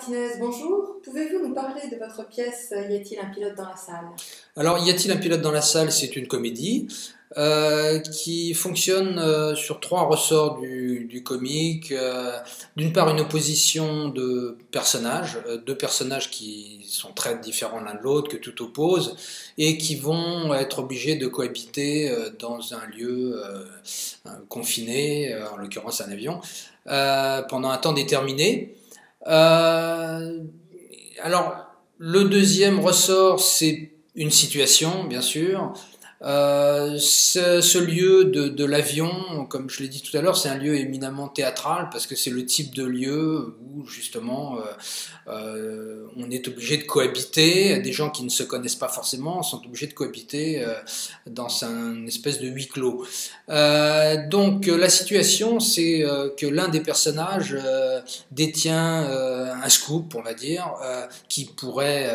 Martinez, bonjour. Pouvez-vous nous parler de votre pièce Y a-t-il un pilote dans la salle? Alors, Y a-t-il un pilote dans la salle? C'est une comédie qui fonctionne sur trois ressorts du comique. D'une part, une opposition de personnages, deux personnages qui sont très différents l'un de l'autre, que tout oppose, et qui vont être obligés de cohabiter dans un lieu confiné, en l'occurrence un avion, pendant un temps déterminé. Alors, le deuxième ressort, c'est une situation, bien sûr. Ce lieu de l'avion, comme je l'ai dit tout à l'heure, c'est un lieu éminemment théâtral parce que c'est le type de lieu où justement on est obligé de cohabiter. Des gens qui ne se connaissent pas forcément sont obligés de cohabiter dans une espèce de huis clos. Donc la situation, c'est que l'un des personnages détient un scoop, on va dire, qui pourrait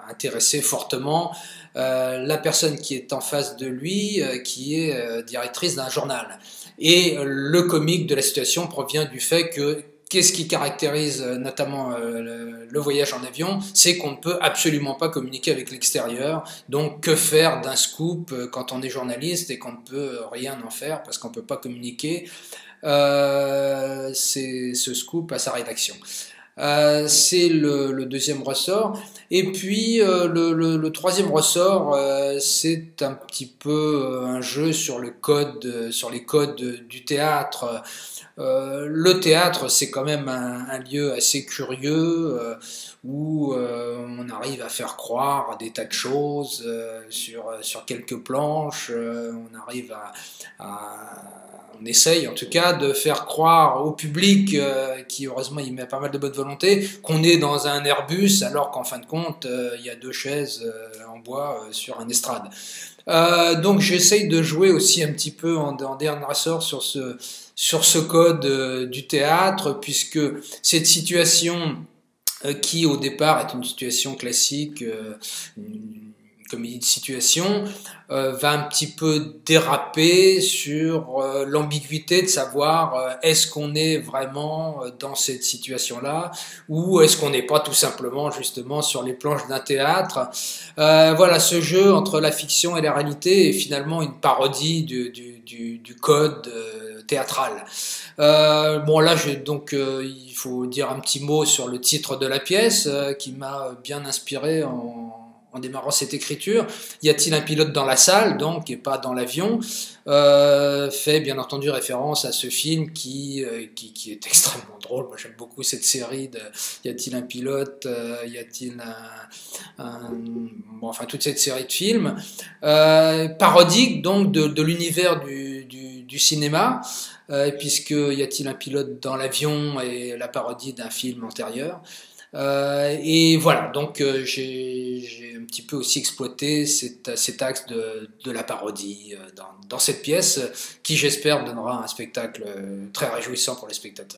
intéresser fortement la personne qui est en face de lui, qui est directrice d'un journal. Et le comique de la situation provient du fait que qu'est-ce qui caractérise notamment le voyage en avion, c'est qu'on ne peut absolument pas communiquer avec l'extérieur. Donc que faire d'un scoop quand on est journaliste et qu'on ne peut rien en faire parce qu'on ne peut pas communiquer ce scoop à sa rédaction. C'est le deuxième ressort. Et puis le troisième ressort, c'est un petit peu un jeu sur le code, sur les codes du théâtre. Le théâtre, c'est quand même un lieu assez curieux où on arrive à faire croire des tas de choses sur quelques planches. On arrive on essaye en tout cas de faire croire au public, qui heureusement y met pas mal de bonne volonté, qu'on est dans un Airbus alors qu'en fin de compte il y a deux chaises en bois sur un estrade. Donc j'essaye de jouer aussi un petit peu en dernier ressort sur ce code du théâtre, puisque cette situation qui au départ est une situation classique, une comédie de situation, va un petit peu déraper sur l'ambiguïté de savoir est-ce qu'on est vraiment dans cette situation-là ou est-ce qu'on n'est pas tout simplement justement sur les planches d'un théâtre. Voilà, ce jeu entre la fiction et la réalité est finalement une parodie du code théâtral. Bon là, il faut dire un petit mot sur le titre de la pièce qui m'a bien inspiré en démarrant cette écriture. Y a-t-il un pilote dans la salle, donc, et pas dans l'avion, fait bien entendu référence à ce film qui est extrêmement drôle. Moi j'aime beaucoup cette série de Y a-t-il un pilote, y a-t-il bon, enfin toute cette série de films parodique donc de l'univers du cinéma, puisque Y a-t-il un pilote dans l'avion est la parodie d'un film antérieur. Et voilà, donc j'ai un petit peu aussi exploité cet axe de la parodie dans cette pièce qui, j'espère, donnera un spectacle très réjouissant pour les spectateurs.